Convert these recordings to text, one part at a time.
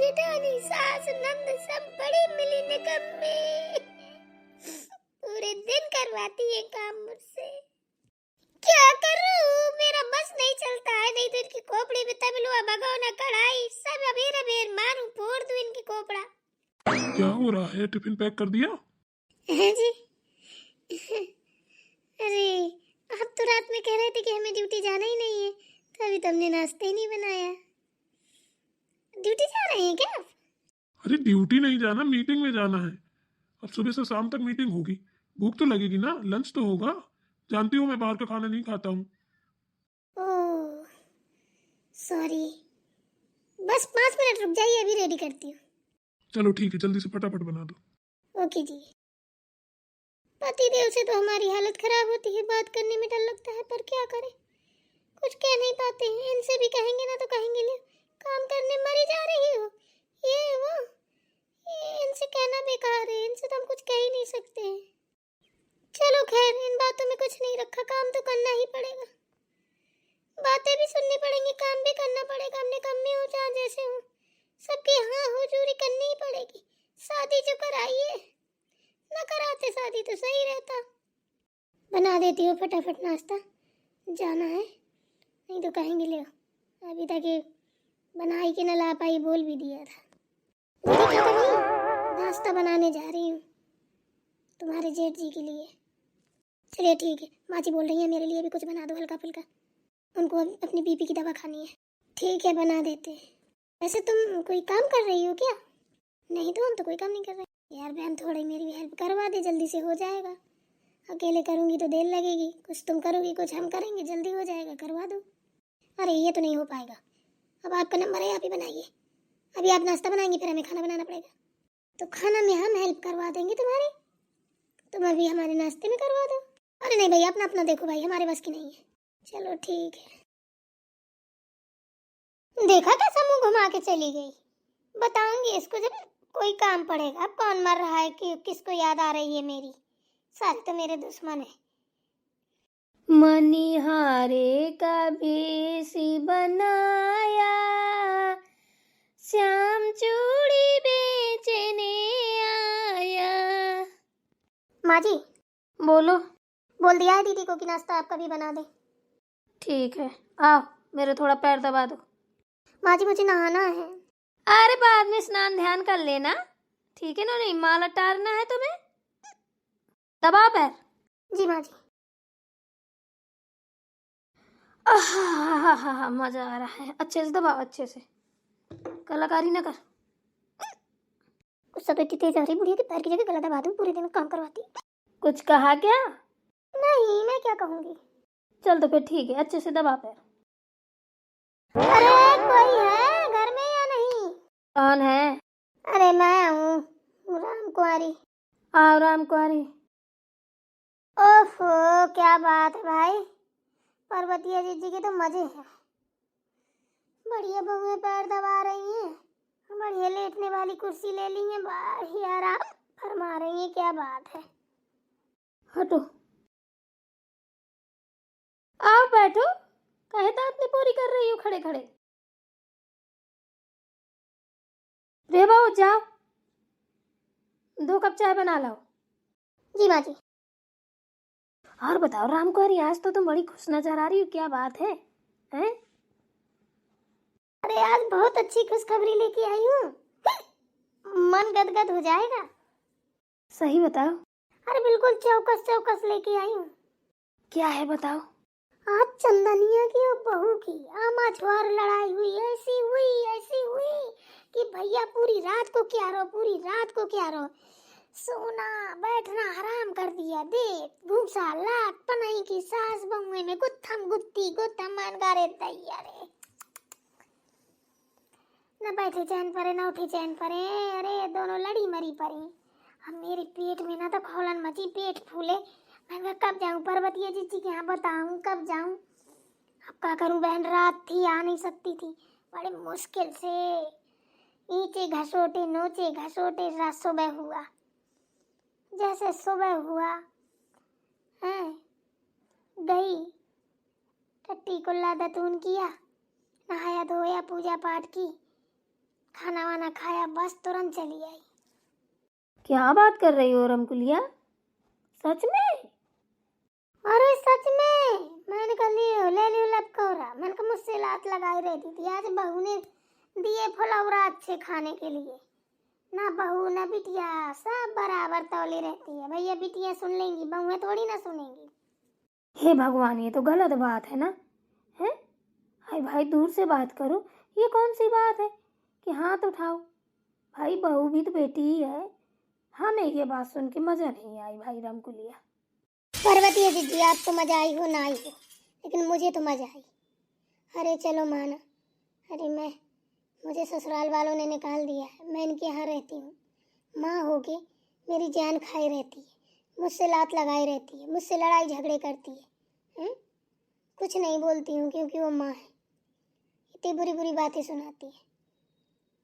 जेठानी सास नंद सब बड़ी मिली निकम्मे। पूरे दिन करवाती है काम मुझसे। क्या करूं, मेरा बस नहीं चलता है। नहीं तो इनकी खोपड़ी में तबलुआ भगोना कढ़ाई सब अबेर अबेर मारूं, फोड़ दूं इनकी खोपड़ा। क्या हो रहा है? टिफिन पैक कर दिया? है जी। अरे आप तो रात में कह रहे थे कि हमें ड्यूटी जाना ही नहीं है, तो अभी तो हमने नाश्ता ही नहीं बनाया। ड्यूटी जा रहे हैं क्या आप? अरे ड्यूटी नहीं जाना, मीटिंग में जाना है। अब सुबह से शाम तक मीटिंग होगी, भूख तो लगेगी ना, लंच तो होगा। जानती हूँ मैं बाहर का खाना नहीं खाता हूँ। ओह सॉरी, बस 5 मिनट रुक जाइए, अभी रेडी करती हूँ। चलो ठीक है, जल्दी से फटाफट बना दो। ओके जी। पति देव से तो हमारी हालत खराब होती है, बात करने में डर लगता है, पर क्या करें, कुछ कह नहीं पाते हैं। इनसे भी कहेंगे ना तो कहेंगे ले काम करने मरी जा रही हो, ये वो। इनसे कहना बेकार है, इनसे तो हम कुछ कह ही नहीं सकते हैं। चलो खैर, इन बातों में कुछ नहीं रखा, काम तो करना ही पड़ेगा। बातें भी सुननी पड़ेंगी, काम भी करना पड़ेगा। हमने कमी हो चाहे जैसे हो, सबकी हाँ हुजूरी करनी ही पड़ेगी। शादी जो कराई है, न कराते शादी तो सही रहता। बना देती हो फटाफट नाश्ता, जाना है, नहीं तो कहेंगे ले अभी तक ये बनाई कि न ला पाई बोल भी दिया था। देखा तो नहीं, नाश्ता बनाने जा रही हूँ तुम्हारे जेठ जी के लिए। चलिए ठीक है, माँ जी बोल रही है मेरे लिए भी कुछ बना दो हल्का फुल्का, उनको अपनी बीपी की दवा खानी है। ठीक है बना देते हैं। वैसे तुम कोई काम कर रही हो क्या? नहीं तो हम तो कोई काम नहीं कर रहे। यार बहन थोड़ी मेरी भी हेल्प करवा दे, जल्दी से हो जाएगा। अकेले करूँगी तो देर लगेगी, कुछ तुम करोगी कुछ हम करेंगे, जल्दी हो जाएगा, करवा दो। अरे ये तो नहीं हो पाएगा, अब आपका नंबर है, आप ही बनाइए। अभी आप नाश्ता बनाएंगे, फिर हमें खाना बनाना पड़ेगा। तो खाना में हम हेल्प करवा देंगे तुम्हारी, तुम अभी हमारे नाश्ते में करवा दो। अरे नहीं भाई, अपना अपना देखो भाई, हमारे बस की नहीं है। चलो ठीक है। देखा कैसा मुंह घुमा के चली गई। बताऊंगी इसको जब कोई काम पड़ेगा, कौन मर रहा है कि किसको याद आ रही है मेरी। सारे तो मेरे दुश्मन है। मनिहारे का भेसी बनाया, श्याम चूड़ी बेचने आया। माँ जी बोलो। बोल दिया है दीदी को कि नाश्ता आप कभी बना दे। ठीक है, आओ मेरे थोड़ा पैर दबा दो। माँ जी मुझे नहाना है। अरे बाद में स्नान ध्यान कर लेना, ठीक है ना, नहीं माल अटारना है तुम्हें। दबाओ पैर। जी माँ जी। मजा आ रहा है, अच्छे से दबाओ, अच्छे से, कलाकारी ना कर। गुस्सा तो इतनी तेज आ रही बुढ़िया के पैर की जगह गला दबा दूं, पूरे दिन काम करवाती। कुछ कहा क्या? नहीं, मैं क्या कहूंगी। चल तो फिर ठीक है, अच्छे से दबा पैर। अरे कोई है घर में या नहीं? कौन है? अरे मैं हूँ राम कुंवारी। आओ राम कुंवारी। ओफो क्या बात है भाई, पर्वतीय जीजी के तो मजे हैं। बढ़िया बहुएं पैर दबा रही हैं, बढ़िया लेटने वाली कुर्सी ले ली है, बढ़िया आराम फरमा रही है, क्या बात है। हटो, आओ बैठो, कहे तो आपने पूरी कर रही हो खड़े खड़े। रे बाबू जाओ, 2 कप चाय बना लाओ। जी माँ जी। और बताओ राम कुंवारी, आज तो तुम बड़ी खुश नजर आ रही हो, क्या बात है? हैं? अरे आज बहुत अच्छी खुशखबरी लेके आई हूँ, मन गदगद हो जाएगा। सही बताओ। अरे बिल्कुल चौकस चौकस लेके आई हूँ। क्या है बताओ। आज चंदनिया की और बहू की आमाझोर लड़ाई हुई, ऐसी हुई कि भैया पूरी रात को क्या रो, पूरी रात को क्या रो, सोना बैठना हराम कर दिया। देख भूसा लाट पनाई की सास बहुए में गुत्थम गुत्ती गुत्थम गारे तैयारे, न बैठे चैन परे न उठे चैन परे। अरे दोनों लड़ी मरी परी। अब मेरे पेट में ना तो खौलन मची, पेट फूले। मैं कब जाऊं पर्वतीय जीजी के यहाँ, बताऊं कब जाऊं। अब क्या करूं, बहन रात थी, आ नहीं सकती थी, बड़े मुश्किल से ईंचे घसोटे नोचे घसोटे रात सुबह हुआ। जैसे सुबह हुआ है, गई टट्टी कुल्ला दतून किया, नहाया धोया पूजा पाठ की, खाना वाना खाया, बस तुरंत चली आई। क्या बात कर रही हो रमकुलिया, सच में? अरे सच में, मैंने कहा लियो ले लियो लपकौरा। मैंने कहा मुझसे लात लगाई रहती थी, आज बहू ने दिए फुलौरा अच्छे खाने के लिए। ना बहू ना बिटिया सब बराबर तौली रहती है। भैया बिटिया सुन लेंगी, बहुएं थोड़ी ना सुनेंगी। हे भगवान, ये तो गलत बात है ना। है हाय भाई, दूर से बात करो। ये कौन सी बात है कि हाथ उठाओ? भाई बहू भी तो बेटी ही है। हमें ये बात सुन के मजा नहीं आई भाई रमकुलिया। पर्वती दीदी, आपको मजा आई हो ना आई हो, लेकिन मुझे तो मजा आई। अरे चलो माना, अरे मुझे ससुराल वालों ने निकाल दिया है, मैं इनके यहाँ रहती हूँ। माँ होके मेरी जान खाई रहती है, मुझसे लात लगाई रहती है, मुझसे लड़ाई झगड़े करती है। कुछ नहीं बोलती हूँ क्योंकि वो माँ है। इतनी बुरी बुरी बातें सुनाती है।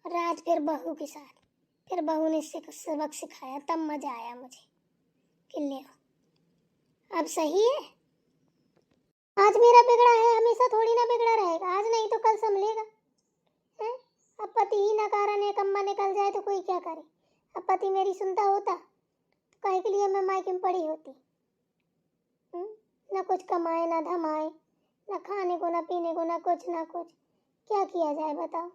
और आज फिर बहू के साथ, फिर बहू ने इससे कुछ सबक सिखाया, तब मजा आया मुझे कि ले हो अब सही है। आज मेरा बिगड़ा है, हमेशा थोड़ी ना बिगड़ा रहेगा। आज नहीं तो कल संभलेगा। हैं? अब पति ही ना कारण एक अम्मा निकल जाए तो कोई क्या करे। अब पति मेरी सुनता होता तो कहे के लिए मैं मायके में पड़ी होती। ना कुछ कमाए ना धमाए, ना खाने को ना पीने को, ना कुछ ना कुछ। क्या किया जाए बताओ।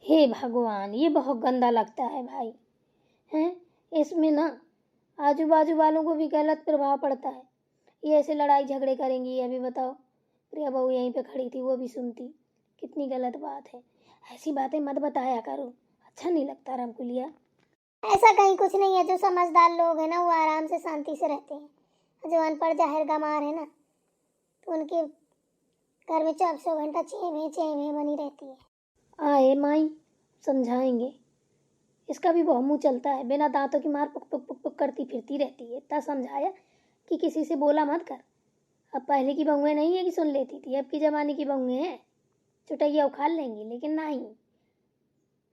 हे भगवान, ये बहुत गंदा लगता है भाई। हैं? इसमें ना आजू बाजू वालों को भी गलत प्रभाव पड़ता है। ये ऐसे लड़ाई झगड़े करेंगी, अभी बताओ प्रिया बहू यहीं पे खड़ी थी, वो भी सुनती। कितनी गलत बात है। ऐसी बातें मत बताया करो, अच्छा नहीं लगता रमकुलिया। ऐसा कहीं कुछ नहीं है। जो समझदार लोग हैं ना, वो आराम से शांति से रहते हैं। जो अनपढ़ जाहिर गंवार है ना, तो उनके घर में 24 घंटा चेह बनी रहती है। आए माई, समझाएंगे। इसका भी बहुत मुँह चलता है, बिना दांतों की मार पुक पुक पुक पुक करती फिरती रहती है। इतना समझाया कि किसी से बोला मत कर। अब पहले की बहुएं नहीं है कि सुन लेती थी, अब की जमाने की बहुएं हैं चुटैया उखाड़ लेंगी, लेकिन नहीं,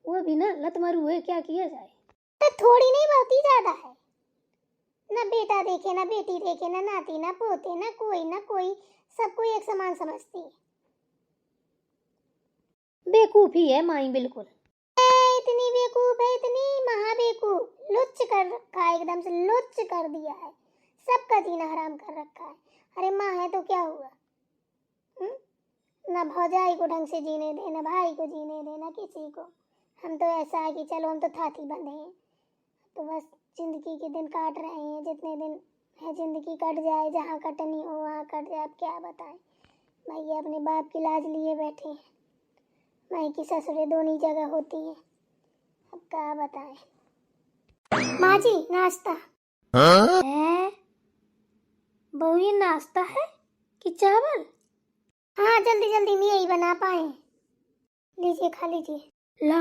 वो भी ना लत मरू है, क्या किया जाए। तो थोड़ी नहीं, बहुत ही ज्यादा है। ना बेटा देखे ना बेटी देखे, ना नाती ना पोते, ना कोई सबको एक समान समझती है। बेकूफी है माई बिल्कुल। इतनी बेकूफ है, इतनी महाबेकूफ, लुच्च कर रखा है, एकदम से लुच्च कर दिया है। सबका जीना हराम कर रखा है। अरे माँ है तो क्या हुआ? ना भौजाई को ढंग से जीने दे, ना भाई को जीने दे, ना किसी को। हम तो ऐसा है कि चलो हम तो थाती बंधे हैं, तो बस जिंदगी के दिन काट रहे हैं। जितने दिन है जिंदगी कट जाए, जहाँ कटनी हो वहाँ कट जाए। अब क्या बताएं, भैया अपने बाप की लाज लिए बैठे हैं। माई की ससुरें दोनों जगह होती हैं। अब क्या बताएं। माँ जी नाश्ता। है बहू, ये नाश्ता है कि चावल? हाँ जल्दी जल्दी में यही बना पाए। लीजिए खा लीजिए। ला,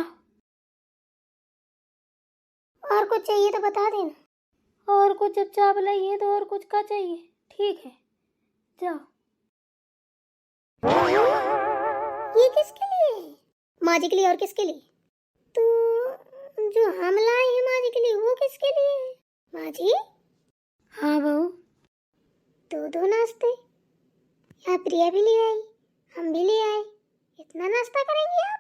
और कुछ चाहिए तो बता देना। और कुछ जब चावल है तो और कुछ का चाहिए? ठीक है, जाओ। ये किसके लिए है? माँ जी के लिए। और किसके लिए? तो जो हम लाए हैं माँ जी के लिए, वो किसके लिए है? माँ जी हाँ बहू, दो नाश्ते। यहाँ प्रिया भी ले आई, हम भी ले आए। इतना नाश्ता करेंगे आप?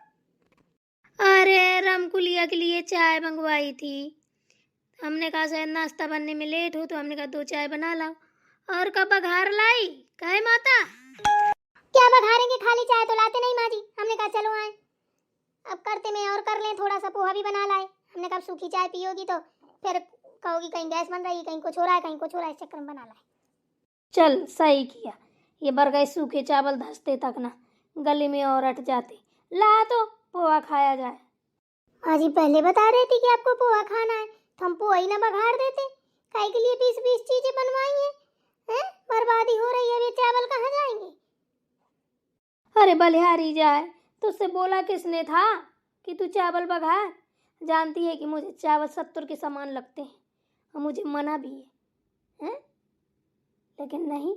अरे रमकुलिया के लिए चाय मंगवाई थी। हमने कहा शायद नाश्ता बनने में लेट हो, तो हमने कहा 2 चाय बना लाओ। और कब बघार लाई कहे माता? क्या बघारेंगे, खाली चाय तो लाते नहीं माँ जी। हमने कहा चलो आए, अब करते में और कर लें, थोड़ा सा पोहा भी बना लाए। हमने कहा सूखी चाय पियोगी तो फिर कहोगी कहीं गैस बन रही है, कहीं कुछ हो रहा है, कहीं कुछ हो रहा है, इस चक्कर में बना लाए। चल सही किया, ये बरगई सूखे चावल धंसते तक ना गले में और अट जाते। ला तो पोहा खाया जाए। माँ जी पहले बता रहे थे कि आपको पोहा खाना है, तो हम पोहा ही ना बघार देते। काहे के लिए 20-20 चीजें बनवाई हैं? बर्बादी हो रही है, ये चावल कहाँ जाएंगे? अरे बलिहारी जाए, तुझसे बोला किसने था कि तू चावल बघार? जानती है कि मुझे चावल 70 के समान लगते हैं और मुझे मना भी है? लेकिन नहीं,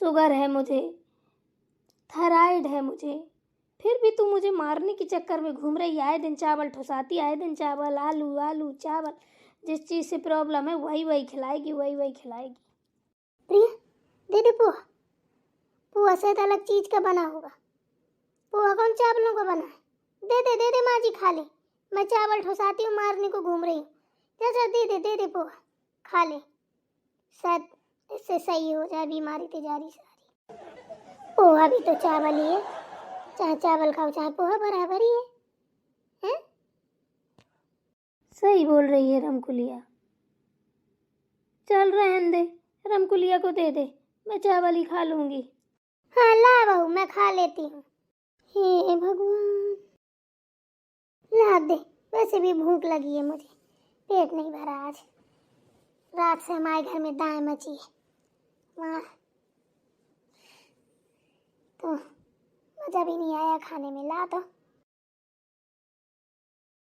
शुगर है मुझे, थायराइड है मुझे, फिर भी तू मुझे मारने के चक्कर में घूम रही। आए दिन चावल ठुसाती, आए दिन चावल, आलू आलू चावल। जिस चीज़ से प्रॉब्लम है वही वही खिलाएगी, वही वही खिलाएगी। प्रिया दे दे पोहा। पोहा शायद अलग चीज का बना होगा। पोहा कौन चावलों का बना है? दे दे माँ जी खा ले। मैं चावल ठुसाती हूँ, मारने को घूम रही हूँ। जा दे दे पोहा खा ले, शायद इससे सही हो जाए बीमारी तिजारी सारी। पोहा भी तो चावल ही है, चाहे चावल खाओ चाहे पोहा बराबर ही है, हैं? सही बोल रही है रमकुलिया। चल रहन दे, रमकुलिया को दे दे, मैं चावल ही खा लूंगी। हाँ ला बहू, मैं खा लेती हूँ। हे भगवान, ला दे। वैसे भी भूख लगी है मुझे, पेट नहीं भरा आज। रात से हमारे घर में दाएं मची है, वहाँ तो मजा भी नहीं आया खाने में। ला तो।